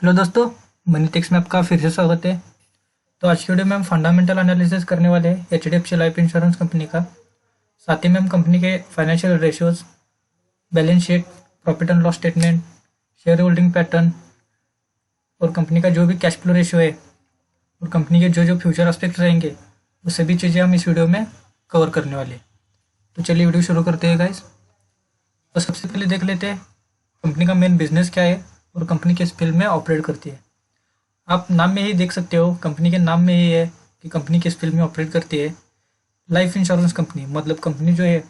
Hello दोस्तों। Money takes में आपका फिर से स्वागत है। तो आज की वीडियो में हम फंडामेंटल एनालिसिस करने वाले हैं एचडीएफसी लाइफ इंश्योरेंस कंपनी का। साथ ही में हम कंपनी के financial ratios, balance sheet, profit and loss statement, share holding pattern और कंपनी का जो भी कैश फ्लो रेशियो है और कंपनी के जो जो फ्यूचर एस्पेक्ट रहेंगे वो सभी चीज़ें हम इस वीडियो में कवर करने वाले हैं। तो चलिए वीडियो शुरू करते हैं गाइस। तो सबसे पहले देख लेते हैं कंपनी का मेन बिजनेस क्या है और कंपनी किस फील्ड में ऑपरेट करती है। आप नाम में ही देख सकते हो, कंपनी के नाम में ही है कि कंपनी किस फील्ड में ऑपरेट करती है। लाइफ इंश्योरेंस कंपनी, मतलब कंपनी जो है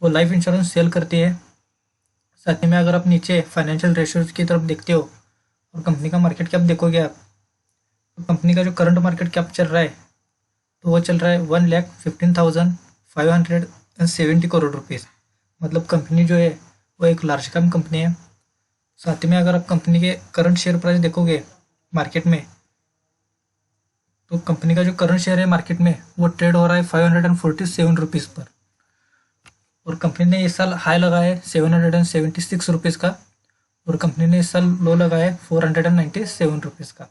वो लाइफ इंश्योरेंस सेल करती है। साथ ही में अगर आप नीचे फाइनेंशियल रेशियोज की तरफ देखते हो और कंपनी का मार्केट कैप देखोगे आप, तो कंपनी का जो करंट मार्केट कैप चल रहा है तो वो चल रहा है 1,15,570 करोड़ रुपीज़। मतलब कंपनी जो है वो एक लार्ज कैप कंपनी है। साथ ही में अगर आप कंपनी के करंट शेयर प्राइस देखोगे मार्केट में, तो कंपनी का जो करंट शेयर है मार्केट में वो ट्रेड हो रहा है 547 रुपीज़ पर। और कंपनी ने इस साल हाई लगाया है 776 रुपीज़ का और कंपनी ने इस साल लो लगाया है 497 रुपीज़ का।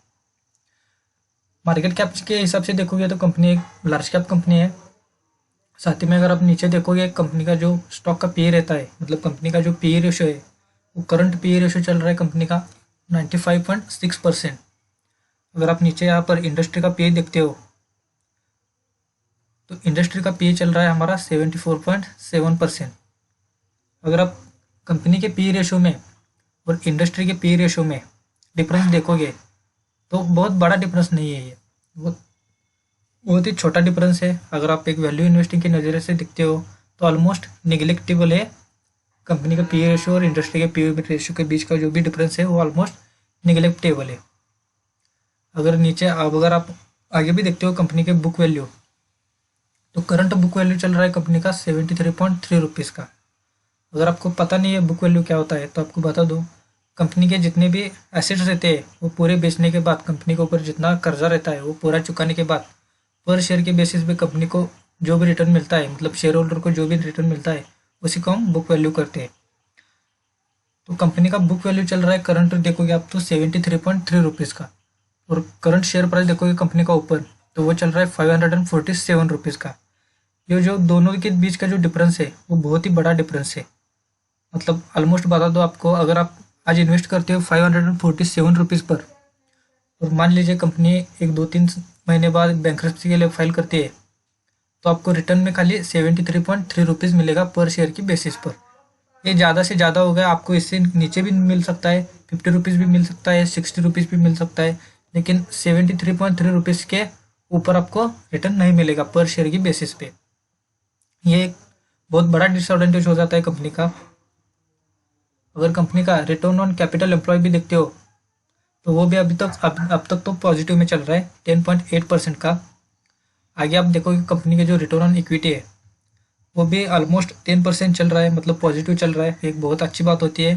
मार्केट कैप के हिसाब से देखोगे तो कंपनी एक लार्ज कैप कंपनी है। साथ ही में अगर आप नीचे देखोगे कंपनी का जो स्टॉक का पी रहता है, मतलब कंपनी का जो पी रेशियो है वो करंट पी रेशियो चल रहा है कंपनी का 95.6%। अगर आप नीचे यहाँ पर इंडस्ट्री का पी देखते हो तो इंडस्ट्री का पी चल रहा है हमारा 74.7%। अगर आप कंपनी के पी रेशो में और इंडस्ट्री के पी रेशो में डिफरेंस देखोगे तो बहुत बड़ा डिफरेंस नहीं है, ये वो बहुत ही छोटा डिफरेंस है। अगर आप एक वैल्यू इन्वेस्टिंग के नज़रिए से देखते हो तो ऑलमोस्ट निगलेक्टेबल है। कंपनी का पी रेशो और इंडस्ट्री के पी रेशो के बीच का जो भी डिफरेंस है वो ऑलमोस्ट निगलेक्टेबल है। अगर आप आगे भी देखते हो कंपनी के बुक वैल्यू, तो करंट बुक वैल्यू चल रहा है कंपनी का 73.3 रुपीज़ का। अगर आपको पता नहीं है बुक वैल्यू क्या होता है तो आपको बता दूं, कंपनी के जितने भी एसेट्स रहते हैं वो पूरे बेचने के बाद कंपनी के ऊपर जितना कर्जा रहता है वो पूरा चुकाने के बाद पर शेयर के बेसिस पे कंपनी को जो भी रिटर्न मिलता है, मतलब शेयर होल्डर को जो भी रिटर्न मिलता है उसी को हम बुक वैल्यू करते हैं। तो कंपनी का बुक वैल्यू चल रहा है करंट देखोगे आप तो 73.3 रुपीज़ का और करंट शेयर प्राइस देखोगे कंपनी का ऊपर तो वो चल रहा है 547 रुपीज़ का। ये जो दोनों के बीच का जो डिफरेंस है वो बहुत ही बड़ा डिफरेंस है। मतलब ऑलमोस्ट बता दो आपको, अगर आप आज इन्वेस्ट करते हो 547 रुपीज़ पर और मान लीजिए कंपनी एक 2-3 महीने बाद बैंक्रप्सी के लिए फाइल करती है तो आपको रिटर्न में खाली 73.3 रुपीज़ मिलेगा पर शेयर की बेसिस पर। ये ज़्यादा से ज़्यादा हो गया, आपको इससे नीचे भी मिल सकता है, 50 रुपीज़ भी मिल सकता है, 60 रुपीज़ भी मिल सकता है, लेकिन 73.3 रुपीज़ के ऊपर आपको रिटर्न नहीं मिलेगा पर शेयर की बेसिस पे। ये एक बहुत बड़ा डिसएडवांटेज हो जाता है कंपनी का। अगर कंपनी का रिटर्न ऑन कैपिटल एम्प्लॉय भी देखते हो तो वो भी अब तक तो पॉजिटिव में चल रहा है 10.8% का। आगे आप देखोगे कंपनी के जो रिटर्न ऑन इक्विटी है वो भी ऑलमोस्ट 10% चल रहा है, मतलब पॉजिटिव चल रहा है, एक बहुत अच्छी बात होती है।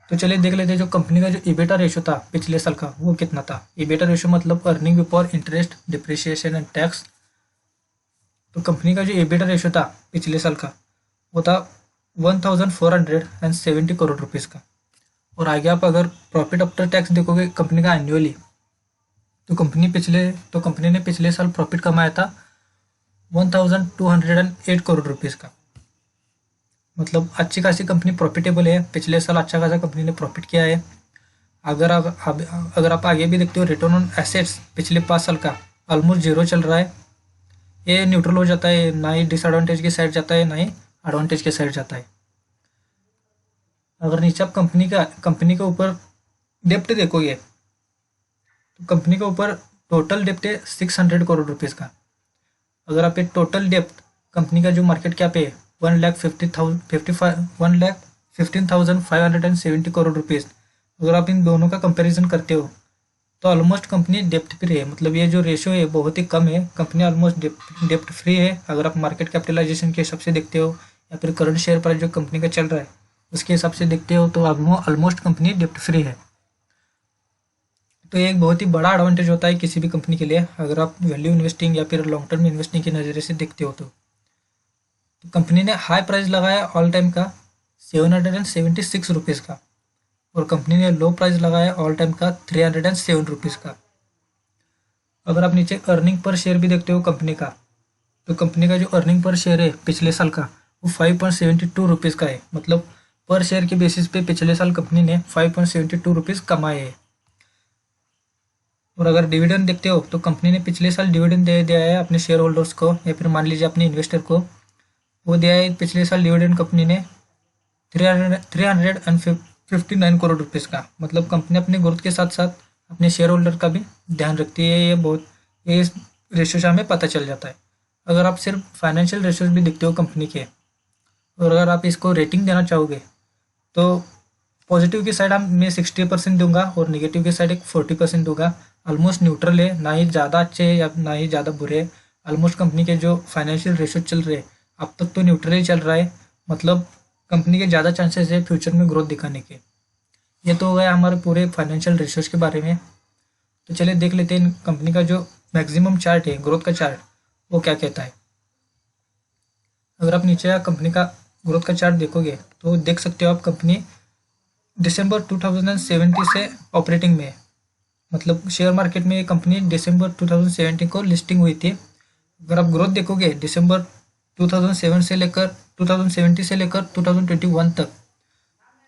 तो चलिए देख लेते हैं जो कंपनी का जो ईबीटा रेशो था पिछले साल का वो कितना था। ईबीटा रेशो मतलब earning before interest, depreciation and tax. तो कंपनी का जो ईबीटा रेशो था पिछले साल का वो था 1,470 करोड़ रुपीज़ का। और आगे आप अगर प्रॉफिट आफ्टर टैक्स देखोगे कंपनी का एनुअली, तो कंपनी ने पिछले साल प्रॉफिट कमाया था 1,208 करोड़ रुपीज़ का। मतलब अच्छी खासी कंपनी प्रॉफिटेबल है, पिछले साल अच्छा खासा कंपनी ने प्रॉफिट किया है। अगर आप आगे भी देखते हो रिटर्न ऑन एसेट्स पिछले 5 साल का ऑलमोस्ट जीरो चल रहा है। ये न्यूट्रल हो जाता है, ना ही डिसएडवांटेज की साइड जाता है ना ही एडवांटेज की साइड जाता है। अगर नीचे आप कंपनी के ऊपर डेप्ट देखोगे तो कंपनी के ऊपर टोटल डेप्ट है 600 करोड़ रुपीज़ का। अगर आप एक टोटल डेप्ट कंपनी का जो मार्केट कैप है 1,15,570 करोड़ रुपीज़, अगर आप इन दोनों का कंपैरिजन करते हो तो ऑलमोस्ट कंपनी डेप्ट फ्री है। मतलब ये जो रेशियो है बहुत ही कम है, कंपनी ऑलमोस्ट डेप्ट फ्री है। अगर आप मार्केट कैपिटलाइजेशन के हिसाब से देखते हो या फिर करंट शेयर प्राइस जो कंपनी का चल रहा है उसके हिसाब से देखते हो तो ऑलमोस्ट कंपनी डेप्ट फ्री है। तो ये एक बहुत ही बड़ा एडवांटेज होता है किसी भी कंपनी के लिए अगर आप वैल्यू इन्वेस्टिंग या फिर लॉन्ग टर्म इन्वेस्टिंग के नज़रिए से देखते हो तो कंपनी ने हाई प्राइस लगाया ऑल टाइम का 776 रुपीज़ का। और कंपनी ने लो प्राइस लगाया ऑल टाइम का 307 रुपीज़ का। अगर आप नीचे अर्निंग पर शेयर भी देखते हो कंपनी का, तो कंपनी का जो अर्निंग पर शेयर है पिछले साल का वो 5.72 रुपीज़ का है। मतलब पर शेयर के बेसिस पे पिछले साल कंपनी ने 5.72 रुपीज़ कमाए हैं। और अगर डिविडेंड देखते हो तो कंपनी ने पिछले साल डिविडेंड दे दिया है अपने शेयर होल्डर्स को, या फिर मान लीजिए अपने इन्वेस्टर को, वो दिया है पिछले साल डिविडेंड कंपनी ने 359 करोड़ रुपीज़ का। मतलब कंपनी अपने ग्रोथ के साथ साथ अपने शेयर होल्डर का भी ध्यान रखती है। ये इस रेशियो से हमें पता चल जाता है। अगर आप सिर्फ फाइनेंशियल रेशियोज भी देखते हो कंपनी के, और अगर आप इसको रेटिंग देना चाहोगे तो पॉजिटिव की साइड मैं 60% दूंगा और नेगेटिव की साइड एक 40% दूंगा। ऑलमोस्ट न्यूट्रल है, ना ही ज़्यादा अच्छे है या ना ही ज़्यादा बुरे है। ऑलमोस्ट कंपनी के जो फाइनेंशियल रेशियो चल रहे हैं अब तक तो न्यूट्रल ही चल रहा है। मतलब कंपनी के ज़्यादा चांसेस है फ्यूचर में ग्रोथ दिखाने के। ये तो हो गया हमारे पूरे फाइनेंशियल रेशियोज के बारे में। तो चलिए देख लेते हैं कंपनी का जो मैक्सिमम चार्ट है, ग्रोथ का चार्ट, वो क्या कहता है। अगर आप नीचे कंपनी का ग्रोथ का चार्ट देखोगे तो देख सकते हो आप कंपनी दिसंबर 2017 से ऑपरेटिंग में है। मतलब शेयर मार्केट में ये कंपनी दिसंबर 2017 को लिस्टिंग हुई थी। अगर आप ग्रोथ देखोगे दिसंबर 2007 से लेकर 2017 से लेकर 2021 तक,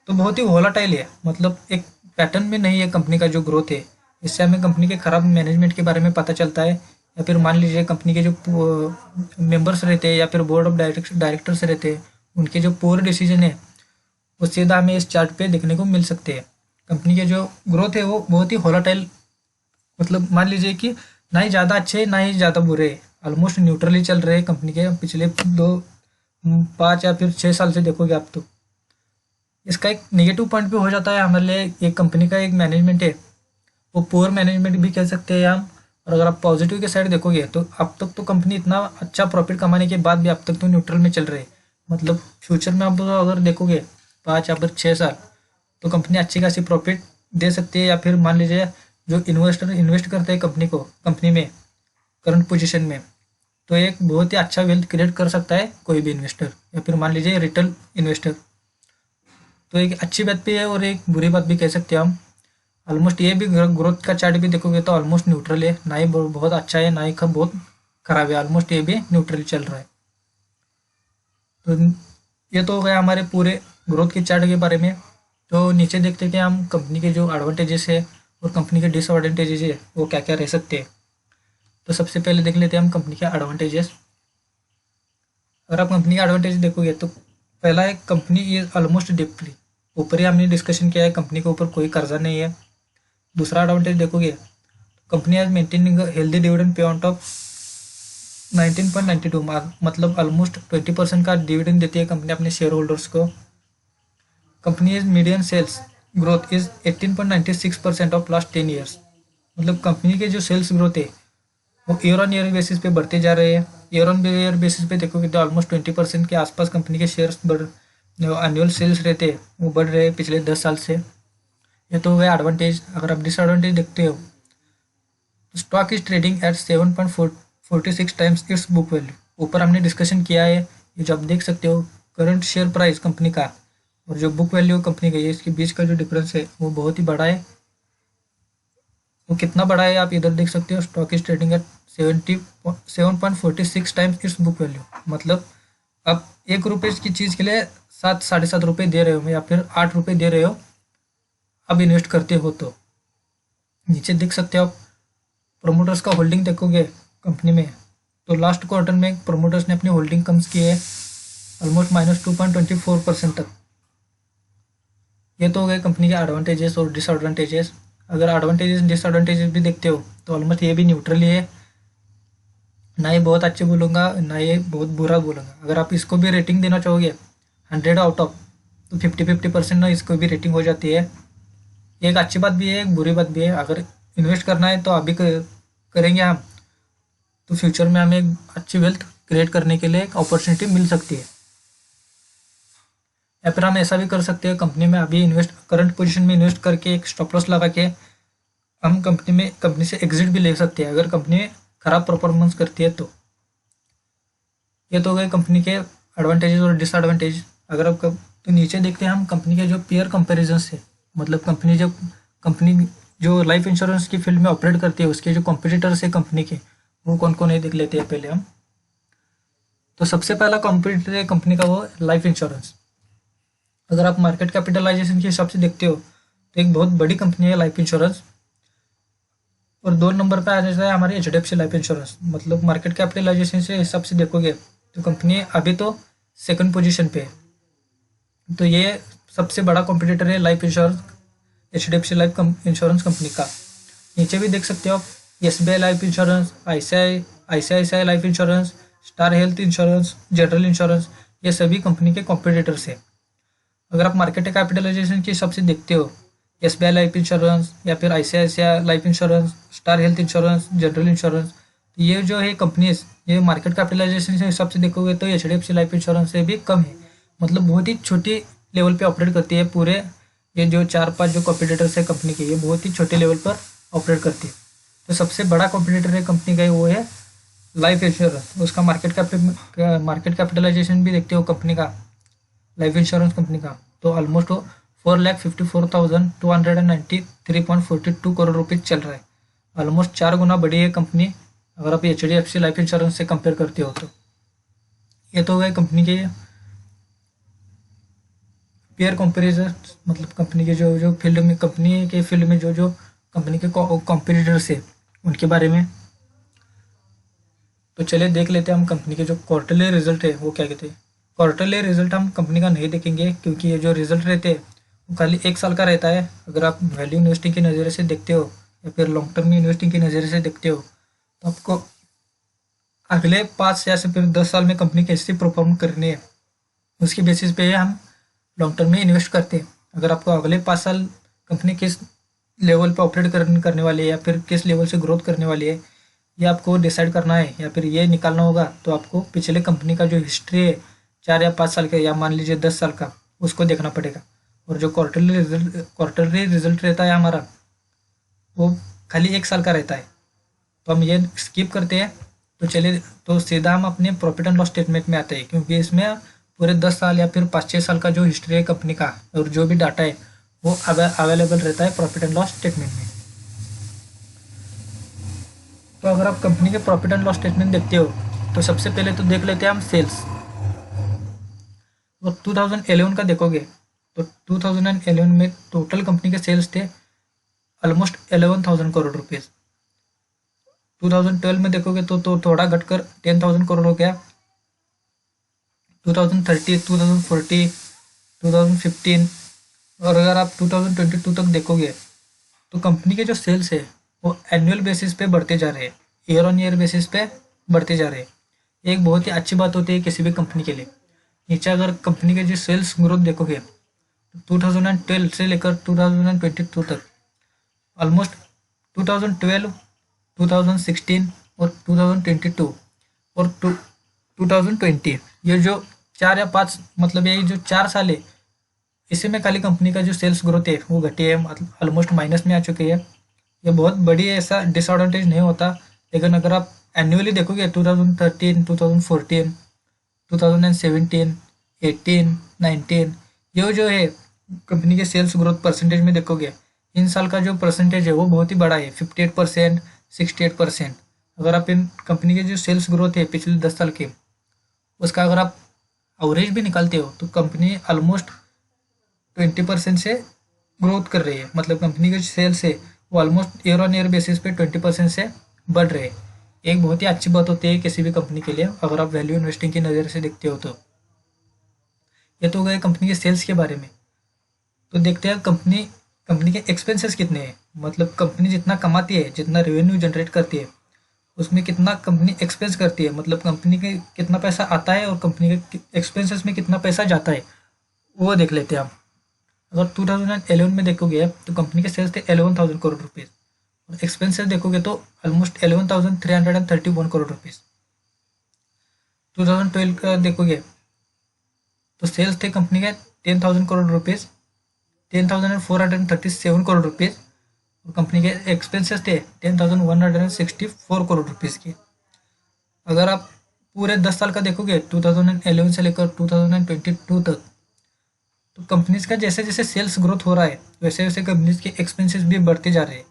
तो बहुत ही वोलाटाइल है। मतलब एक पैटर्न में नहीं है कंपनी का जो ग्रोथ है। इससे हमें कंपनी के खराब मैनेजमेंट के बारे में पता चलता है, या फिर मान लीजिए कंपनी के जो मेंबर्स रहते हैं या फिर बोर्ड ऑफ डायरेक्टर्स रहते हैं, उनके जो पुअर डिसीजन है वो सीधा हमें इस चार्ट पे देखने को मिल सकते हैं। कंपनी के जो ग्रोथ है वो बहुत ही वोलाटाइल, मतलब मान लीजिए कि ना ही ज़्यादा अच्छे ना ही ज़्यादा बुरे, ऑलमोस्ट न्यूट्रली चल रहे हैं कंपनी के पिछले 5 या फिर 6 साल से देखोगे आप तो। इसका एक नेगेटिव पॉइंट भी हो जाता है हमारे लिए, एक कंपनी का एक मैनेजमेंट है वो पुअर मैनेजमेंट भी कह सकते हैं हम। और अगर आप पॉजिटिव के साइड देखोगे तो अब तक तो कंपनी इतना अच्छा प्रॉफिट कमाने के बाद भी अब तक तो न्यूट्रल में चल रहे हैं। मतलब फ्यूचर में आप अगर देखोगे 5 या फिर 6 साल, तो कंपनी अच्छी खासी प्रॉफिट दे सकती है। या फिर मान लीजिए जो इन्वेस्टर इन्वेस्ट करते हैं कंपनी में करंट पोजीशन में, तो एक बहुत ही अच्छा वेल्थ क्रिएट कर सकता है कोई भी इन्वेस्टर, या फिर मान लीजिए रिटेल इन्वेस्टर। तो एक अच्छी बात भी है और एक बुरी बात भी कह सकते हैं हम। ऑलमोस्ट ये भी ग्रोथ का चार्ट भी देखोगे तो ऑलमोस्ट न्यूट्रल है, ना ही बहुत अच्छा है ना ही बहुत खराब है। ऑलमोस्ट ये भी न्यूट्रल चल रहा है। तो ये तो हो गया हमारे पूरे ग्रोथ के चार्ट के बारे में। तो नीचे देखते हैं कि हम कंपनी के जो एडवांटेजेस है और कंपनी के डिसएडवांटेजेस है वो क्या क्या रह सकते हैं। तो सबसे पहले देख लेते हैं हम कंपनी के एडवांटेजेस। अगर आप कंपनी के एडवांटेज देखोगे तो पहला है company is almost debt free. ऊपर ही हमने डिस्कशन किया है कंपनी के ऊपर कोई कर्जा नहीं है। दूसरा एडवांटेज देखोगे company has maintaining healthy dividend pay out of 19.92, मतलब ऑलमोस्ट 20% का डिविडेंड देती है कंपनी अपने शेयर होल्डर्स को। Company is median sales growth is 18.96% of last 10 years. मतलब कंपनी के जो सेल्स ग्रोथ है वो ईयर ऑन ईयर बेसिस पे बढ़ते जा रहे हैं। ईयर ऑन ईयर बेसिस पे देखोगे तो ऑलमोस्ट 20% के आसपास कंपनी के शेयर्स बढ़, जो एनुअल सेल्स रहते हैं वो बढ़ रहे हैं पिछले 10 साल से। ये तो हुआ एडवांटेज। अगर आप डिसएडवांटेज देखते हो तो stock is trading at 7.46 times it's book value. ऊपर हमने डिस्कशन किया है, ये जो आप देख सकते हो करंट शेयर प्राइस कंपनी का और जो बुक वैल्यू कंपनी का है इसके बीच का जो डिफरेंस है वो बहुत ही बड़ा है। वो कितना बड़ा है आप इधर देख सकते हो, stock is trading at 7.46 times it's book value. मतलब आप 1 रुपये की चीज़ के लिए 7 साढ़े 7 रुपये दे रहे हो या फिर 8 रुपये दे रहे हो अब इन्वेस्ट करते हो। तो नीचे देख सकते हो आप प्रोमोटर्स का होल्डिंग देखोगे कंपनी में, तो लास्ट क्वार्टर में प्रोमोटर्स ने अपनी होल्डिंग कम की है ऑलमोस्ट -2.24% तक। ये तो हो गए कंपनी के एडवांटेजेस और डिसएडवांटेजेस। अगर एडवांटेजेस डिसएडवांटेजेस भी देखते हो तो ऑलमोस्ट ये भी न्यूट्रल ही है, ना ही बहुत अच्छे बोलूँगा ना ही बहुत बुरा बोलूँगा। अगर आप इसको भी रेटिंग देना चाहोगे 100 आउट ऑफ, तो 50-50% ना इसको भी रेटिंग हो जाती है। ये एक अच्छी बात भी है एक बुरी बात भी है। अगर इन्वेस्ट करना है तो अभी करेंगे हम, तो फ्यूचर में हमें एक अच्छी वेल्थ क्रिएट करने के लिए एक अपॉर्चुनिटी मिल सकती है। या फिर हम ऐसा भी कर सकते हैं कंपनी में अभी इन्वेस्ट करंट पोजीशन में इन्वेस्ट करके एक स्टॉप लॉस लगा के हम कंपनी से एग्जिट भी ले सकते हैं अगर कंपनी खराब परफॉर्मेंस करती है तो। ये तो हो गए कंपनी के एडवांटेजेस और डिसएडवांटेज। अगर आप तो नीचे देखते हैं हम कंपनी के जो पीयर कंपेरिजन है, मतलब कंपनी जो लाइफ इंश्योरेंस की फील्ड में ऑपरेट करती है उसके जो कॉम्पिटिटर्स है कंपनी के, वो कौन कौन है देख लेते हैं पहले हम। तो सबसे पहला कॉम्पिटिटर है कंपनी का वो लाइफ इंश्योरेंस। अगर आप मार्केट कैपिटलाइजेशन के हिसाब से देखते हो तो एक बहुत बड़ी कंपनी है लाइफ इंश्योरेंस। और 2 नंबर पे आ जाता है हमारी HDFC लाइफ इंश्योरेंस। मतलब मार्केट कैपिटलाइजेशन से हिसाब से देखोगे तो कंपनी अभी तो सेकंड पोजीशन पे है। तो ये सबसे बड़ा कॉम्पिटिटर है life insurance, HDFC life insurance company का। नीचे भी देख सकते हो आप, SBI life insurance, ICICI life insurance, star health insurance, general insurance, ये सभी कंपनी के कॉम्पिटिटर्स है। अगर आप मार्केट कैपिटलाइजेशन के हिसाब से देखते हो, SBI लाइफ इंश्योरेंस या फिर ICICI life insurance, star health insurance, general insurance, तो ये जो है कंपनीज, ये मार्केट कैपिटलाइजेशन के हिसाब से देखोगे तो HDFC लाइफ इंश्योरेंस से भी कम है। मतलब बहुत ही छोटी लेवल पे ऑपरेट करती है। पूरे ये जो 4-5 जो कॉम्पिटिटर्स है कंपनी के, ये बहुत ही छोटे लेवल पर ऑपरेट करती है। तो सबसे बड़ा कॉम्पिटिटर है कंपनी का वो है लाइफ इंश्योरेंस। उसका मार्केट कैपिटलाइजेशन भी देखते हो कंपनी का, लाइफ इंश्योरेंस कंपनी का, तो ऑलमोस्ट 4,54,293.42 करोड़ रुपीज चल रहा है। ऑलमोस्ट 4 गुना बड़ी है कंपनी अगर आप HDFC लाइफ इंश्योरेंस से कंपेयर करते हो तो। ये तो हो गए कंपनी के पेयर कंपेरिजन, मतलब कंपनी के जो जो फील्ड में, कंपनी के फील्ड में जो जो कंपनी के कॉम्पिटिटर्स है उनके बारे में। तो चलिए देख लेते हैं हम कंपनी के जो क्वार्टरली रिजल्ट है वो क्या कहते हैं। क्वार्टरली रिजल्ट हम कंपनी का नहीं देखेंगे क्योंकि ये जो रिजल्ट रहते हैं वो खाली 1 साल का रहता है। अगर आप वैल्यू इन्वेस्टिंग के नज़रिए से देखते हो या फिर लॉन्ग टर्म इन्वेस्टिंग के नज़रिए से देखते हो तो आपको अगले 5 या फिर 10 साल में कंपनी कैसे परफॉर्म करनी है उसके बेसिस पे हम लॉन्ग टर्म में इन्वेस्ट करते हैं। अगर आपको अगले 5 साल कंपनी किस लेवल पे ऑपरेट करने वाली है या फिर किस लेवल से ग्रोथ करने वाली है, ये आपको डिसाइड करना है या फिर ये निकालना होगा, तो आपको पिछले कंपनी का जो हिस्ट्री है 4 या 5 साल का या मान लीजिए 10 साल का, उसको देखना पड़ेगा। और जो क्वार्टरली रिजल्ट रहता है हमारा वो खाली 1 साल का रहता है, तो हम ये स्किप करते हैं। तो चलिए तो सीधा हम अपने प्रॉफिट एंड लॉस स्टेटमेंट में आते हैं क्योंकि इसमें पूरे 10 साल या फिर 5-6 साल का जो हिस्ट्री है कंपनी का और जो भी डाटा है वो अवेलेबल रहता है प्रॉफिट एंड लॉस स्टेटमेंट में। तो अगर आप कंपनी के प्रॉफिट एंड लॉस स्टेटमेंट देखते हो तो सबसे पहले तो देख लेते हैं हम सेल्स। तो 2011 का देखोगे तो 2011 में टोटल कंपनी के सेल्स थे ऑलमोस्ट 11,000 करोड़ रुपीज़। 2012 में देखोगे तो थोड़ा घटकर 10,000 करोड़ हो गया। 2030, 2040, 2015 और अगर आप 2022 तक देखोगे तो कंपनी के जो सेल्स है वो एनुअल बेसिस पे बढ़ते जा रहे हैं, ईयर ऑन ईयर बेसिस पे बढ़ते जा रहे हैं। एक बहुत ही अच्छी बात होती है किसी भी कंपनी के लिए। नीचे अगर कंपनी के जो सेल्स ग्रोथ देखोगे तो 2012 से लेकर 2022 तक ऑलमोस्ट 2012, 2016 और 2022 और 2020, ये जो 4 या 5 मतलब ये जो 4 साल है इसी में खाली कंपनी का जो सेल्स ग्रोथ है वो घटी है, मतलब ऑलमोस्ट माइनस में आ चुकी है। ये बहुत बड़ी ऐसा डिसएडवांटेज नहीं होता, लेकिन अगर आप एनुअली देखोगे 2013, 2014, 2017, 18, 19, ये जो है कंपनी के सेल्स ग्रोथ परसेंटेज में देखोगे इन साल का जो परसेंटेज है वो बहुत ही बड़ा है, 58%, 68%। अगर आप इन कंपनी के जो सेल्स ग्रोथ है पिछले 10 साल के उसका अगर आप एवरेज भी निकालते हो तो कंपनी ऑलमोस्ट 20% से ग्रोथ कर रही है। मतलब कंपनी के जो सेल्स है वो almost year on year basis पे 20% से बढ़ रहे हैं। एक बहुत ही अच्छी बात होती है किसी भी कंपनी के लिए अगर आप वैल्यू इन्वेस्टिंग की नज़र से देखते हो तो। ये तो हो गए कंपनी के सेल्स के बारे में। तो देखते हैं कंपनी के एक्सपेंसेस कितने हैं। मतलब कंपनी जितना कमाती है, जितना रेवेन्यू जनरेट करती है, उसमें कितना कंपनी एक्सपेंस करती है, मतलब कंपनी के कितना पैसा आता है और कंपनी के एक्सपेंसेस में कितना पैसा जाता है, वो देख लेते हैं हम। अगर 2011 में देखोगे तो कंपनी के सेल्स थे 11,000 करोड़ रुपीज़ और एक्सपेंसेस देखोगे तो ऑलमोस्ट 11,331 करोड़ रुपीज़। 2012 का देखोगे तो सेल्स थे कंपनी के 10,000 करोड़ रुपीज़, 10,437 करोड़ रुपीज़ और कंपनी के एक्सपेंसेस थे 10,164 करोड़ रुपीज़ के। अगर आप पूरे 10 साल का देखोगे 2011 से लेकर 2022 तक तो कंपनीज का जैसे जैसे सेल्स ग्रोथ हो रहा है वैसे वैसे कंपनीज के एक्सपेंसेस भी बढ़ते जा रहे हैं,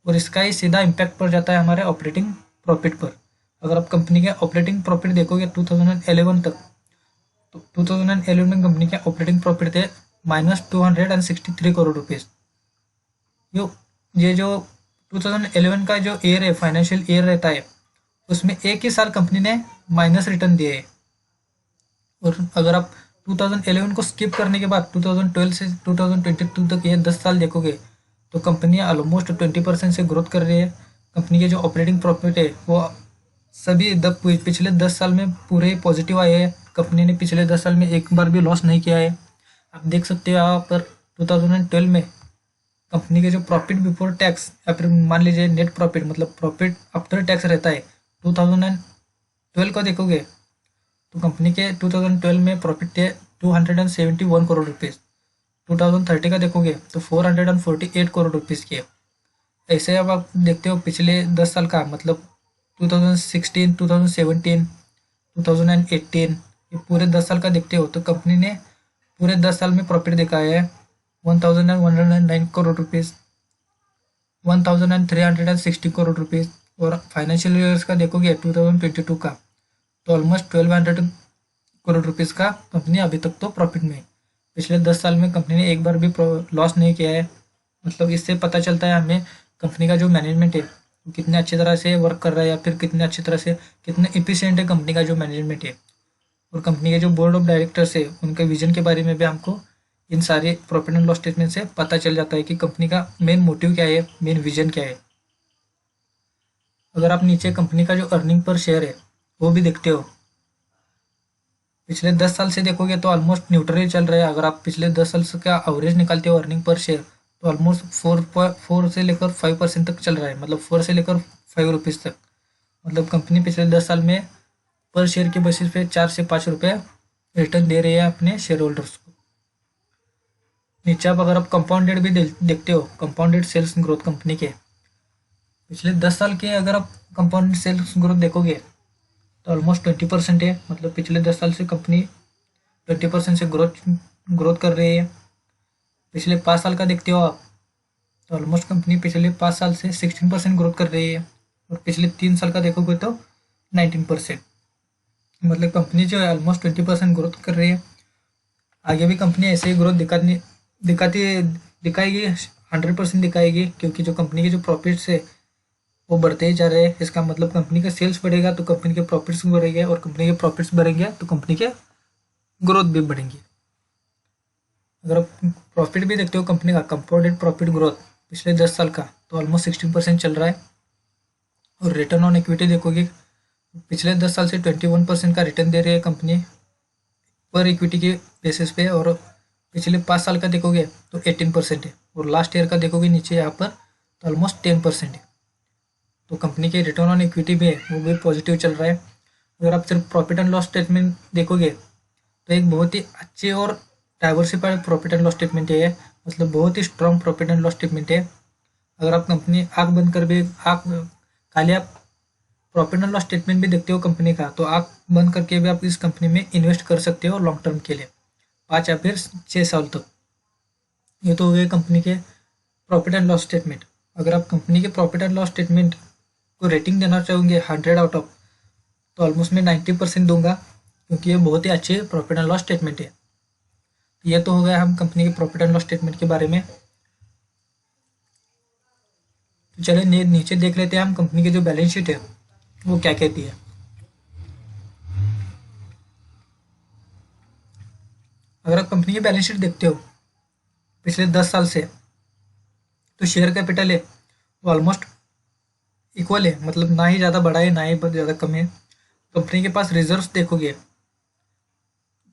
और इसका ही सीधा इम्पैक्ट पड़ जाता है हमारे ऑपरेटिंग प्रॉफिट पर। अगर आप कंपनी के ऑपरेटिंग प्रॉफिट देखोगे 2011 तक, तो 2011 में कंपनी के ऑपरेटिंग प्रॉफिट थे -263 करोड़ रुपीज़। जो ये जो 2011 का जो ईयर है, फाइनेंशियल ईयर रहता है, उसमें एक ही साल कंपनी ने माइनस रिटर्न दिए है। और अगर आप 2011 को स्किप करने के बाद 2012 से 2022 तक ये 10 साल देखोगे, तो कंपनी ऑलमोस्ट 20% से ग्रोथ कर रही है। कंपनी के जो ऑपरेटिंग प्रॉफिट है वो सभी पिछले 10 साल में पूरे पॉजिटिव आए हैं। कंपनी ने पिछले 10 साल में एक बार भी लॉस नहीं किया है। आप देख सकते हो यहाँ पर 2012 में कंपनी के जो प्रॉफिट बिफोर टैक्स या फिर मान लीजिए नेट प्रॉफिट, मतलब प्रॉफिट आफ्टर टैक्स रहता है, 2012 को देखोगे तो कंपनी के 2012 में प्रॉफिट थे 271 करोड़ रुपीज़। 2030 का देखोगे तो 448 करोड़ रुपीज़ के। ऐसे अब आप देखते हो पिछले 10 साल का, मतलब 2016, 2017, 2018, ये पूरे 10 साल का देखते हो तो कंपनी ने पूरे 10 साल में प्रॉफिट दिखाया है 1109 करोड़ रुपीज़, 1360 करोड़ रुपीज़। और फाइनेंशियल ईयर्स का देखोगे 2022 का तो ऑलमोस्ट 1200 करोड़ रुपीज़ का कंपनी अभी तक तो प्रॉफिट में है। पिछले 10 साल में कंपनी ने एक बार भी लॉस नहीं किया है। मतलब इससे पता चलता है हमें कंपनी का जो मैनेजमेंट है वो कितने अच्छी तरह से वर्क कर रहा है, या फिर कितने अच्छी तरह से कितने इफिशियंट है कंपनी का जो मैनेजमेंट है। और कंपनी के जो बोर्ड ऑफ डायरेक्टर्स है उनके विजन के बारे में भी हमको इन सारे प्रॉफिट एंड लॉस स्टेटमेंट से पता चल जाता है कि कंपनी का मेन मोटिव क्या है, मेन विजन क्या है। अगर आप नीचे कंपनी का जो अर्निंग पर शेयर है वो भी देखते हो, पिछले 10 साल से देखोगे तो ऑलमोस्ट न्यूट्रल ही चल रहा है। अगर आप पिछले 10 साल से का एवरेज निकालते हो अर्निंग पर शेयर, तो ऑलमोस्ट 4 से लेकर 5% तक चल रहा है, मतलब 4 से लेकर 5 रुपीज़ तक। मतलब कंपनी पिछले 10 साल में पर शेयर के बेसिस पे 4 से 5 रुपये रिटर्न दे रही है अपने शेयर होल्डर्स को। नीचे आप अगर आप कंपाउंडेड भी देखते हो, कंपाउंडेड सेल्स ग्रोथ कंपनी के पिछले 10 साल के अगर आप कंपाउंडेड सेल्स ग्रोथ देखोगे तो ऑलमोस्ट 20% है। मतलब पिछले 10 साल से कंपनी 20% से ग्रोथ कर रही है। पिछले 5 साल का देखते हो आप तो ऑलमोस्ट कंपनी पिछले 5 साल से 16% ग्रोथ कर रही है। और पिछले 3 साल का देखोगे तो 19%। मतलब कंपनी जो है ऑलमोस्ट 20% ग्रोथ कर रही है। आगे भी कंपनी ऐसे ही ग्रोथ दिखाएगी, 100% दिखाएगी, क्योंकि जो कंपनी के जो प्रॉफिट्स है वो बढ़ते ही जा रहे हैं। इसका मतलब कंपनी का सेल्स बढ़ेगा तो कंपनी के प्रॉफिट्स बढ़ेंगे, और कंपनी के प्रॉफिट्स बढ़ेंगे तो कंपनी के ग्रोथ भी बढ़ेंगी। अगर आप प्रॉफिट भी देखते हो कंपनी का कंपाउंडेड प्रॉफिट ग्रोथ पिछले 10 साल का तो ऑलमोस्ट 16% चल रहा है। और रिटर्न ऑन इक्विटी देखोगे पिछले 10 साल से 21% का रिटर्न दे रही है कंपनी पर इक्विटी के बेसिस पे। और पिछले 5 साल का देखोगे तो 18% है। और लास्ट ईयर का देखोगे नीचे यहाँ पर तो ऑलमोस्ट 10% है। तो कंपनी के रिटर्न ऑन इक्विटी भी है वो भी पॉजिटिव चल रहा है। अगर आप सिर्फ प्रॉफिट एंड लॉस स्टेटमेंट देखोगे तो एक बहुत ही अच्छे और diversified profit and loss statement है, मतलब बहुत ही strong profit and loss statement है। अगर आप कंपनी आँख बंद कर भी खाली आप प्रॉफिट एंड लॉस स्टेटमेंट भी देखते हो कंपनी का, तो आँख बंद करके भी आप इस कंपनी में इन्वेस्ट कर सकते हो लॉन्ग टर्म के लिए, 5 या फिर 6 साल तक। ये तो हो गए कंपनी के प्रॉफिट एंड लॉस स्टेटमेंट। अगर आप कंपनी के प्रॉफिट एंड लॉस स्टेटमेंट को रेटिंग देना चाहोगे 100 आउट ऑफ, तो ऑलमोस्ट मैं 90% दूंगा, क्योंकि ये बहुत ही अच्छे प्रॉफिट एंड लॉस स्टेटमेंट है। ये तो हो गया हम कंपनी के प्रॉफिट एंड लॉस स्टेटमेंट के बारे में। तो चलिए नीचे देख लेते हैं हम कंपनी की जो बैलेंस शीट है वो क्या कहती है। अगर आप कंपनी की बैलेंस शीट देखते हो पिछले 10 साल से, तो शेयर कैपिटल है वो ऑलमोस्ट इक्वल है, मतलब ना ही ज़्यादा बड़ा है ना ही ज़्यादा कम है। कंपनी के पास रिजर्व्स देखोगे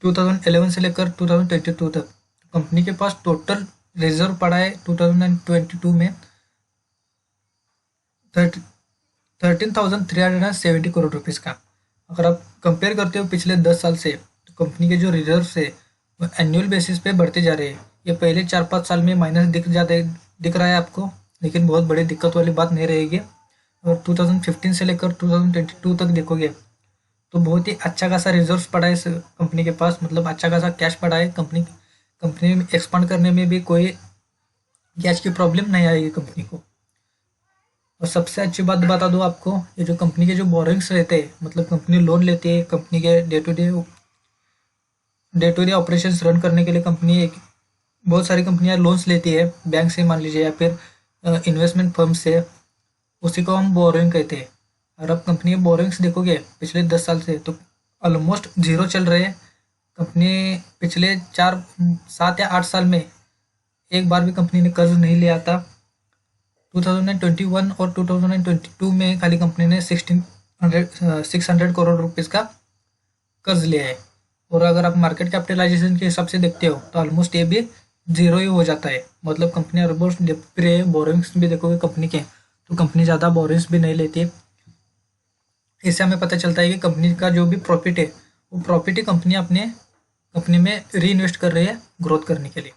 2011 से लेकर 2022 तक, कंपनी के पास टोटल रिजर्व पड़ा है 2022 में 13,370 करोड़ रुपीज़ का। अगर आप कंपेयर करते हो पिछले 10 साल से, तो कंपनी के जो रिजर्व्स है वो एनुअल बेसिस पे बढ़ते जा रहे हैं। ये पहले 4-5 साल में माइनस दिख रहा है आपको, लेकिन बहुत बड़ी दिक्कत वाली बात नहीं रहेगी। और 2015 से लेकर 2022 तक देखोगे तो बहुत ही अच्छा खासा रिजर्व्स पड़ा है इस कंपनी के पास, मतलब अच्छा खासा कैश पड़ा है कंपनी में एक्सपांड करने में भी कोई कैश की प्रॉब्लम नहीं आएगी कंपनी को। और सबसे अच्छी बात बता दूँ आपको, ये जो कंपनी के जो बोरोइंग्स रहते हैं, मतलब कंपनी लोन लेती है कंपनी के day to day operations run करने के लिए। कंपनी एक बहुत सारी कंपनियां लोन्स लेती है बैंक से मान लीजिए, या फिर इन्वेस्टमेंट फर्म से, उसी को हम बोरोइंग कहते हैं। और अब कंपनी के बोरोइंग्स देखोगे पिछले 10 साल से तो ऑलमोस्ट जीरो चल रहे हैं। कंपनी पिछले 7 या 8 साल में एक बार भी कंपनी ने कर्ज नहीं लिया था। 2021 और 2022 में खाली कंपनी ने 600 करोड़ रुपीज़ का कर्ज लिया है। और अगर आप मार्केट कैपिटलाइजेशन के हिसाब से देखते हो तो ऑलमोस्ट ये भी जीरो ही हो जाता है। मतलब कंपनी ऑलमोस्ट डेट पे है। बोरोइंग्स भी देखोगे कंपनी के तो कंपनी ज़्यादा बोरोइंग्स भी नहीं लेती। इससे हमें पता चलता है कि कंपनी का जो भी प्रॉफिट है वो प्रॉफिट ही कंपनी में री इन्वेस्ट कर रही है ग्रोथ करने के लिए।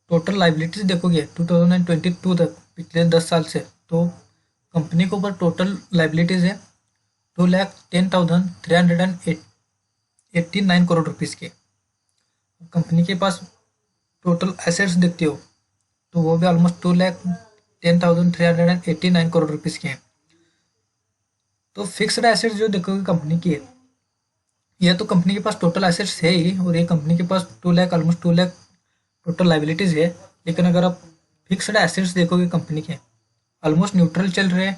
टोटल लाइबिलिटीज देखोगे 2022 तक पिछले 10 साल से, तो कंपनी के ऊपर टोटल लाइबिलिटीज है 2,10,389 करोड़ रुपीज़ के। कंपनी के पास टोटल एसेट्स देखते हो तो वो भी ऑलमोस्ट 2,10,389 करोड़ रुपीज़ के हैं। तो फिक्स्ड एसेट्स जो देखोगे कंपनी की है, ये तो कंपनी के पास टोटल एसेट्स है ही, और ये कंपनी के पास 2 lakh almost 2 lakh total liabilities है। लेकिन अगर आप फिक्स्ड एसेट्स देखोगे कंपनी के ऑलमोस्ट न्यूट्रल चल रहे हैं।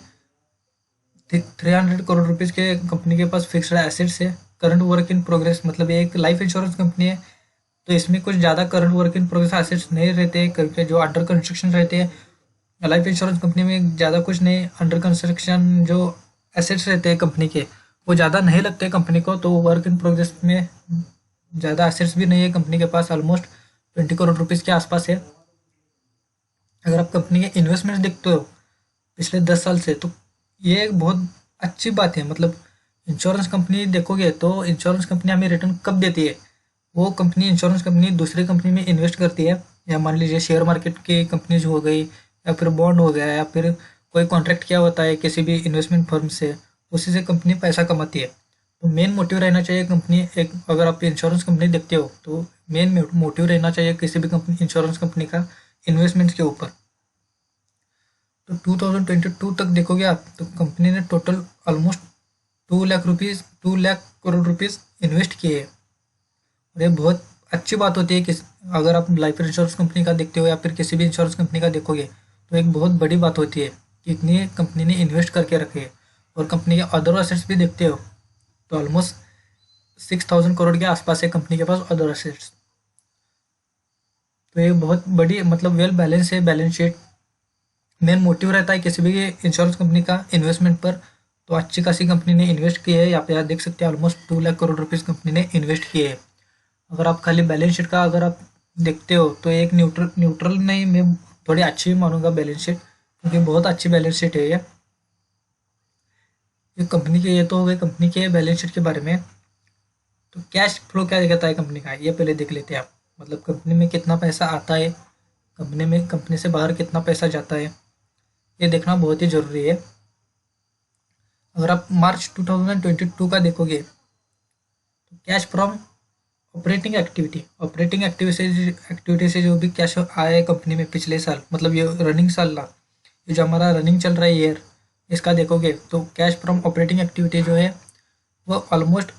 300 करोड़ रुपीज़ के कंपनी के पास फिक्स्ड एसेट्स है। करंट वर्क इन प्रोग्रेस, मतलब ये एक लाइफ इंश्योरेंस कंपनी है तो इसमें कुछ ज़्यादा current work in progress assets नहीं रहते क्योंकि जो अंडर कंस्ट्रक्शन रहते हैं। लाइफ इंश्योरेंस कंपनी में ज़्यादा कुछ नहीं, अंडर कंस्ट्रक्शन जो एसेट्स रहते हैं कंपनी के वो ज़्यादा नहीं लगते कंपनी को, तो वर्क इन प्रोग्रेस में ज़्यादा एसेट्स भी नहीं है कंपनी के पास, ऑलमोस्ट 20 करोड़ रुपीज़ के आसपास है। अगर आप कंपनी के इन्वेस्टमेंट्स देखते हो पिछले 10 साल से तो ये एक बहुत अच्छी बात है। मतलब इंश्योरेंस कंपनी देखोगे तो इंश्योरेंस कंपनी हमें रिटर्न कब देती है, वो कंपनी इंश्योरेंस कंपनी दूसरी कंपनी में इन्वेस्ट करती है, या मान लीजिए शेयर मार्केट की कंपनीज हो गई, या फिर बॉन्ड हो गया, या फिर कोई कॉन्ट्रैक्ट किया होता है किसी भी इन्वेस्टमेंट फर्म से, उसी से कंपनी पैसा कमाती है। तो मेन मोटिव रहना चाहिए कंपनी एक, अगर आप इंश्योरेंस कंपनी देखते हो तो मेन मोटिव रहना चाहिए किसी भी कंपनी इंश्योरेंस कंपनी का इन्वेस्टमेंट्स के ऊपर। तो 2022 तक देखोगे आप तो कंपनी ने total almost 2 lakh crore rupees invest किए हैं। और ये बहुत अच्छी बात होती है कि अगर आप लाइफ इंश्योरेंस कंपनी का देखते हो या फिर किसी भी इंश्योरेंस कंपनी का देखोगे तो एक बहुत बड़ी बात होती है कि इतनी कंपनी ने इन्वेस्ट करके रखे है। और कंपनी के अदर एसेट्स भी देखते हो तो ऑलमोस्ट 6,000 करोड़ के आसपास है कंपनी के पास अदर एसेट्स। तो ये बहुत बड़ी, मतलब वेल बैलेंस है बैलेंस शीट। मेन मोटिव रहता है किसी भी इंश्योरेंस कंपनी का इन्वेस्टमेंट पर, तो अच्छी खासी कंपनी ने इन्वेस्ट किए है। यहाँ पे आप देख सकते हैं almost 2 lakh crore rupees company ने इन्वेस्ट किए है। अगर आप खाली बैलेंस शीट का अगर आप देखते हो तो एक न्यूट्रल नहीं, मैं थोड़ी अच्छी मानूंगा बैलेंस शीट, क्योंकि बहुत अच्छी बैलेंस शीट है ये कंपनी के। ये तो हो गए कंपनी के बैलेंस शीट के बारे में। तो कैश फ्लो क्या कहता है कंपनी का, ये पहले देख लेते हैं आप। मतलब कंपनी में कितना पैसा आता है, कंपनी से बाहर कितना पैसा जाता है, ये देखना बहुत ही ज़रूरी है। अगर आप मार्च 2022 का देखोगे तो कैश फ्रॉम ऑपरेटिंग एक्टिविटी से जो भी कैश आया है कंपनी में पिछले साल, मतलब ये रनिंग साल था, ये जो हमारा रनिंग चल रहा है ईयर, इसका देखोगे तो कैश फ्रॉम ऑपरेटिंग एक्टिविटी जो है वो ऑलमोस्ट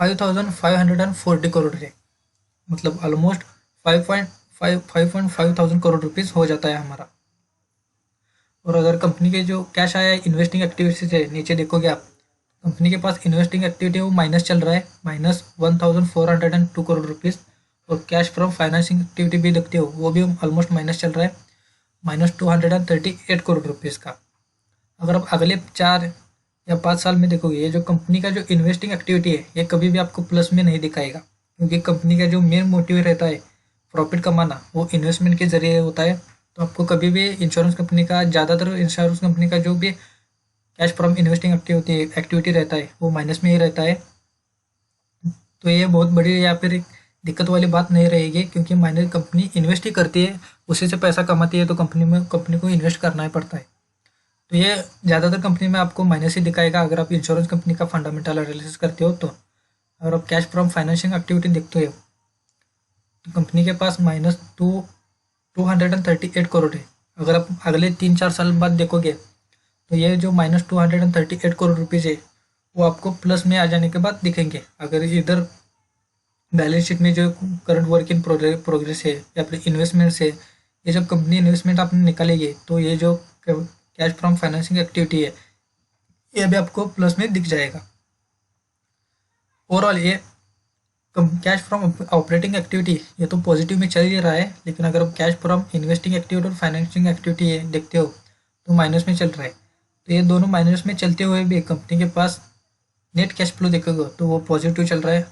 5,540 करोड़ है। मतलब ऑलमोस्ट 5.5 थाउजेंड करोड़ रुपीज़ हो जाता है हमारा। और अगर कंपनी के जो कैश आया है इन्वेस्टिंग एक्टिविटी से, नीचे देखोगे आप कंपनी के पास इन्वेस्टिंग एक्टिविटी वो माइनस चल रहा है, -1,402 करोड़ रुपीज़। और कैश फ्रॉम फाइनेंसिंग एक्टिविटी भी देखते हो वो भी ऑलमोस्ट माइनस चल रहा है, -238 करोड़ रुपीज़ का। अगर आप अगले 4 या 5 साल में देखोगे ये जो कंपनी का जो इन्वेस्टिंग एक्टिविटी है ये कभी भी आपको प्लस में नहीं दिखाएगा, क्योंकि कंपनी का जो मेन मोटिव रहता है प्रॉफिट कमाना वो इन्वेस्टमेंट के जरिए होता है। तो आपको कभी भी इंश्योरेंस कंपनी का, ज़्यादातर इंश्योरेंस कंपनी का जो भी कैश फ्रॉम इन्वेस्टिंग एक्टिविटी रहता है वो माइनस में ही रहता है। तो ये बहुत बड़ी या फिर दिक्कत वाली बात नहीं रहेगी, क्योंकि माइनस कंपनी इन्वेस्ट ही करती है, उसी से पैसा कमाती है, तो कंपनी को इन्वेस्ट करना ही पड़ता है। तो ये ज़्यादातर कंपनी में आपको माइनस ही दिखाएगा अगर आप इंश्योरेंस कंपनी का फंडामेंटल एनालिसिस करते हो तो। अगर आप कैश फ्रॉम फाइनेंशिंग एक्टिविटी देखते हो तो कंपनी के पास माइनस 238 करोड़ है। अगर आप अगले 3-4 साल बाद देखोगे तो ये जो माइनस 238 करोड़ रुपीज़ है वो आपको प्लस में आ जाने के बाद दिखेंगे। अगर इधर बैलेंस शीट में जो करंट वर्क इन प्रोग्रेस है या फिर इन्वेस्टमेंट्स है, ये जब कंपनी इन्वेस्टमेंट आपने निकालेगी तो ये जो कैश फ्रॉम फाइनेंसिंग एक्टिविटी है ये भी आपको प्लस में दिख जाएगा। ओवरऑल ये कैश फ्रॉम ऑपरेटिंग एक्टिविटी ये तो पॉजिटिव में चल ही रहा है, लेकिन अगर आप कैश फ्रॉम इन्वेस्टिंग एक्टिविटी और फाइनेंसिंग एक्टिविटी है देखते हो तो माइनस में चल रहा है। तो ये दोनों माइनस में चलते हुए भी कंपनी के पास नेट कैश फ्लो देखोगे तो वो पॉजिटिव चल रहा है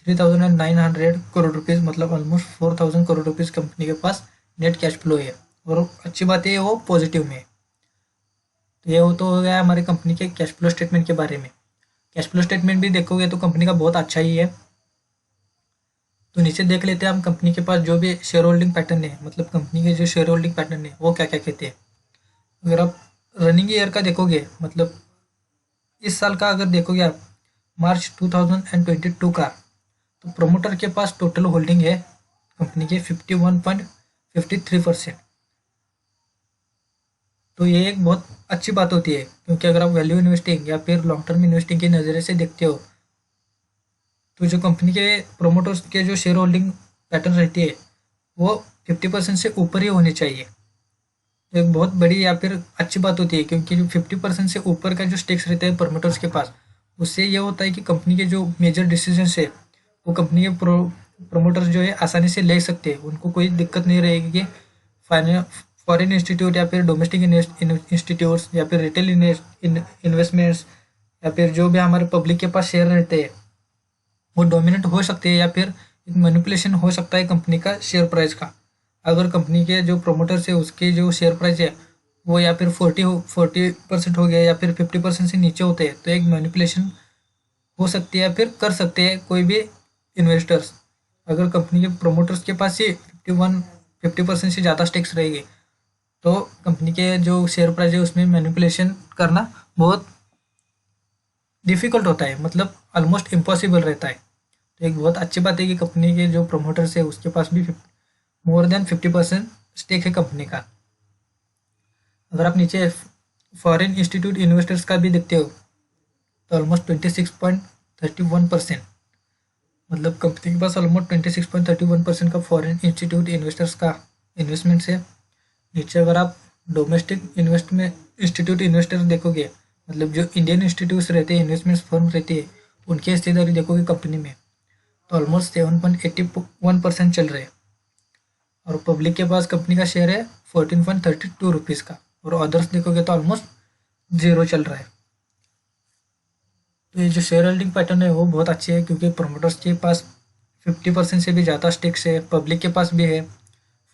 3,900 करोड़ रुपीज़, मतलब ऑलमोस्ट 4,000 करोड़ रुपीज़ कंपनी के पास नेट कैश फ्लो है। और अच्छी बात है वो पॉजिटिव में है। तो ये वो तो हो गया हमारी कंपनी के कैश फ्लो स्टेटमेंट के बारे में। कैश फ्लो स्टेटमेंट भी देखोगे तो कंपनी का बहुत अच्छा ही है। तो नीचे देख लेते हैं हम कंपनी के पास जो भी शेयर होल्डिंग पैटर्न है, मतलब कंपनी के जो शेयर होल्डिंग पैटर्न है वो क्या क्या कहते हैं। अगर आप रनिंग ईयर का देखोगे, मतलब इस साल का अगर देखोगे आप मार्च 2022 का, तो प्रमोटर के पास टोटल होल्डिंग है कंपनी के 51.53%। तो ये एक बहुत अच्छी बात होती है, क्योंकि अगर आप वैल्यू इन्वेस्टिंग या फिर लॉन्ग टर्म इन्वेस्टिंग के नज़रिए से देखते हो तो जो कंपनी के प्रोमोटर्स के जो शेयर होल्डिंग पैटर्न रहती है वो 50% से ऊपर ही होनी चाहिए। तो एक बहुत बड़ी या फिर अच्छी बात होती है, क्योंकि जो 50% से ऊपर का जो स्टेक्स रहते हैं प्रमोटर्स के पास, उससे ये होता है कि कंपनी के जो मेजर डिसीजंस है वो कंपनी के प्रोमोटर्स जो है आसानी से ले सकते हैं। उनको कोई दिक्कत नहीं रहेगी कि फॉरेन इंस्टीट्यूट या फिर डोमेस्टिक इंस्टीट्यूट्स या फिर रिटेल इन्वेस्टमेंट्स या फिर जो भी हमारे पब्लिक के पास शेयर रहते हैं वो डोमिनेट हो सकते हैं, या फिर एक मैनिपुलेशन हो सकता है कंपनी का शेयर प्राइस का। अगर कंपनी के जो प्रोमोटर्स है उसके जो शेयर प्राइस है वो या फिर 40% हो गया या फिर 50% से नीचे होते हैं तो एक मैनिपुलेशन हो सकती है या फिर कर सकते हैं कोई भी इन्वेस्टर्स। अगर कंपनी के प्रोमोटर्स के पास ही 50% से ज़्यादा स्टेक्स रहेगी तो कंपनी के जो शेयर प्राइस है उसमें मैनिपुलेशन करना बहुत डिफ़िकल्ट होता है, मतलब ऑलमोस्ट इम्पॉसिबल रहता है। तो एक बहुत अच्छी बात है कि कंपनी के जो प्रोमोटर्स है उसके पास भी मोर देन 50% स्टेक है कंपनी का। अगर आप नीचे फॉरेन इंस्टीट्यूट इन्वेस्टर्स का भी देखते हो तो ऑलमोस्ट 26.31%, मतलब कंपनी के पास ऑलमोस्ट 26.31% का फॉरेन इंस्टीट्यूट इन्वेस्टर्स का इन्वेस्टमेंट्स है। नीचे अगर आप डोमेस्टिक इन्वेस्टमेंट इंस्टीट्यूट इन्वेस्टर्स देखोगे, मतलब जो इंडियन इंस्टीट्यूट्स रहते हैं, इन्वेस्टमेंट्स फर्म रहती है, उनकी हिस्सेदारी देखोगे कंपनी में तो ऑलमोस्ट 7.81% चल रहे हैं। और पब्लिक के पास कंपनी का शेयर है 14.32 रुपीज़ का, और अदर्स देखोगे तो ऑलमोस्ट 0 चल रहा है। तो ये जो शेयर होल्डिंग पैटर्न है वो बहुत अच्छी है, क्योंकि प्रमोटर्स के पास 50% से भी ज़्यादा स्टेक्स है, पब्लिक के पास भी है,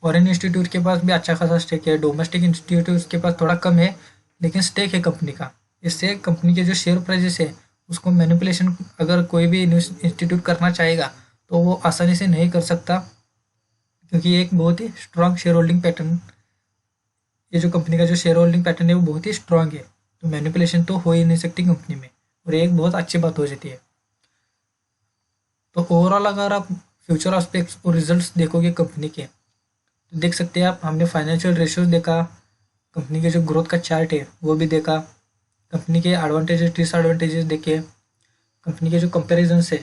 फॉरेन इंस्टीट्यूट के पास भी अच्छा खासा स्टेक है, डोमेस्टिक इंस्टीट्यूट के पास थोड़ा कम है लेकिन स्टेक है कंपनी का। इससे कंपनी के जो शेयर प्राइजेस है उसको मैनिपुलेशन अगर कोई भी इंस्टीट्यूट करना चाहेगा तो वो आसानी से नहीं कर सकता, क्योंकि ये एक बहुत ही स्ट्रांग शेयर होल्डिंग पैटर्न, ये जो कंपनी का जो शेयर होल्डिंग पैटर्न है वो बहुत ही स्ट्रांग है। तो मैनिपुलेशन तो हो ही नहीं सकती कंपनी में, और ये एक बहुत अच्छी बात हो जाती है। तो ओवरऑल अगर आप फ्यूचर एस्पेक्ट्स और रिजल्ट्स देखोगे कंपनी के तो देख सकते हैं आप, हमने फाइनेंशियल रेशियोज देखा, कंपनी के जो ग्रोथ का चार्ट है वो भी देखा, कंपनी के एडवांटेजेस डिसएडवांटेजेस देखे, कंपनी के जो कंपेरिजन्स है,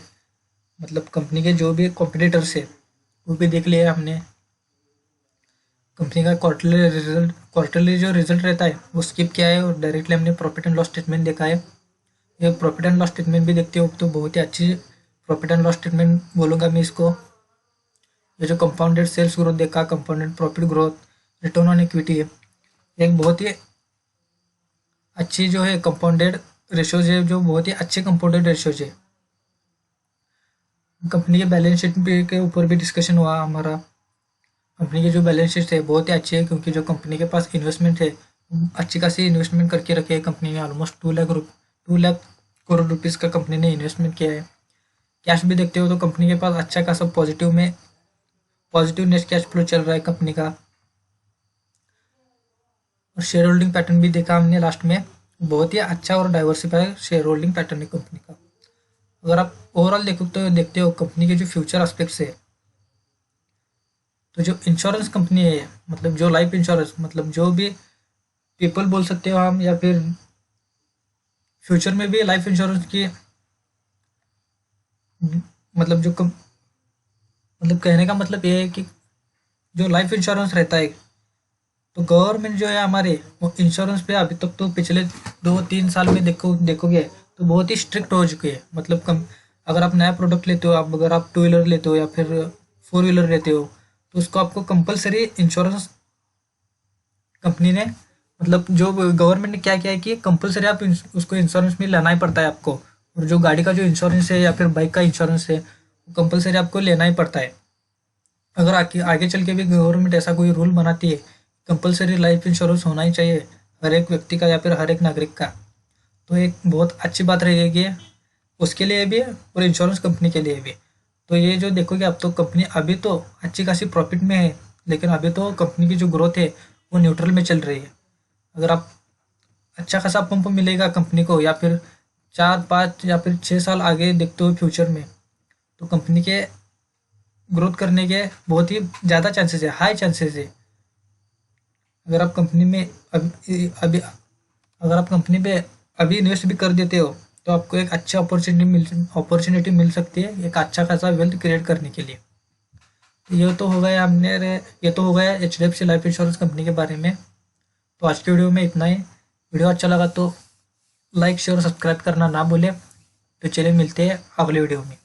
मतलब कंपनी के जो भी कॉम्पिटिटर्स है वो भी देख लिया हमने, कंपनी का क्वार्टरली जो रिजल्ट रहता है वो स्किप किया है, और डायरेक्टली हमने प्रॉफिट एंड लॉस स्टेटमेंट देखा है। ये प्रॉफिट एंड लॉस स्टेटमेंट भी देखते हो तो बहुत ही अच्छी प्रॉफिट एंड लॉस स्टेटमेंट बोलूँगा मैं इसको। ये जो कंपाउंडेड सेल्स ग्रोथ देखा, compounded profit growth, return on equity है, एक बहुत ही अच्छी जो है कंपाउंडेड रेशियोज है, जो बहुत ही अच्छे कंपाउंडेड रेशियोज है। कंपनी के बैलेंस शीट के ऊपर भी डिस्कशन हुआ हमारा। कंपनी की जो बैलेंस शीट है बहुत ही अच्छी है, क्योंकि जो कंपनी के पास इन्वेस्टमेंट है अच्छी खासी इन्वेस्टमेंट करके रखे है कंपनी ने, ऑलमोस्ट 2 लाख करोड़ रुपीज़ का कंपनी ने इन्वेस्टमेंट किया है। कैश भी देखते हो तो कंपनी के पास अच्छा खासा पॉजिटिव नेट कैश फ्लो चल रहा है कंपनी का। और शेयर होल्डिंग पैटर्न भी देखा हमने लास्ट में, बहुत ही अच्छा और डाइवर्सिफाई शेयर होल्डिंग पैटर्न है कंपनी का। अगर आप ओवरऑल देखो तो देखते हो कंपनी के जो फ्यूचर एस्पेक्ट्स है तो जो इंश्योरेंस कंपनी है, मतलब जो लाइफ इंश्योरेंस, मतलब जो भी पीपल बोल सकते हो हम, या फिर फ्यूचर में भी लाइफ इंश्योरेंस की, मतलब मतलब कहने का मतलब ये है कि जो लाइफ इंश्योरेंस रहता है, तो गवर्नमेंट जो है हमारे, वो इंश्योरेंस पे अभी तक तो पिछले 2-3 साल में देखोगे तो बहुत ही स्ट्रिक्ट हो चुके हैं। मतलब कम, अगर आप नया प्रोडक्ट लेते हो, आप अगर आप टू व्हीलर लेते हो या फिर फोर व्हीलर लेते हो, तो उसको आपको कंपलसरी इंश्योरेंस कंपनी ने, मतलब जो गवर्नमेंट ने क्या किया है कि कंपलसरी आप उसको इंश्योरेंस में लेना ही पड़ता है आपको। और जो गाड़ी का जो इंश्योरेंस है या फिर बाइक का इंश्योरेंस है, वो कंपलसरी आपको लेना ही पड़ता है। अगर आगे आगे चल के भी गवर्नमेंट ऐसा कोई रूल बनाती है, कंपलसरी लाइफ इंश्योरेंस होना ही चाहिए हर एक व्यक्ति का या फिर हर एक नागरिक का, तो एक बहुत अच्छी बात रहेगी उसके लिए भी और इंश्योरेंस कंपनी के लिए भी। तो ये जो देखोगे, अब तो कंपनी अभी तो अच्छी खासी प्रॉफिट में है, लेकिन अभी तो कंपनी की जो ग्रोथ है वो न्यूट्रल में चल रही है। अगर आप अच्छा खासा पंप मिलेगा कंपनी को, या फिर 4-5 या फिर 6 साल आगे देखते हो फ्यूचर में, तो कंपनी के ग्रोथ करने के बहुत ही ज़्यादा चांसेस है, हाई चांसेस है। अगर आप कंपनी में अभी अगर आप कंपनी पे अभी इन्वेस्ट भी कर देते हो, तो आपको एक अच्छा अपॉर्चुनिटी मिल सकती है एक अच्छा खासा वेल्थ क्रिएट करने के लिए। तो ये तो हो गया HDFC लाइफ इंश्योरेंस कंपनी के बारे में। तो आज की वीडियो में इतना ही। वीडियो अच्छा लगा तो लाइक शेयर और सब्सक्राइब करना ना भूलें। तो चलिए मिलते हैं अगले वीडियो में।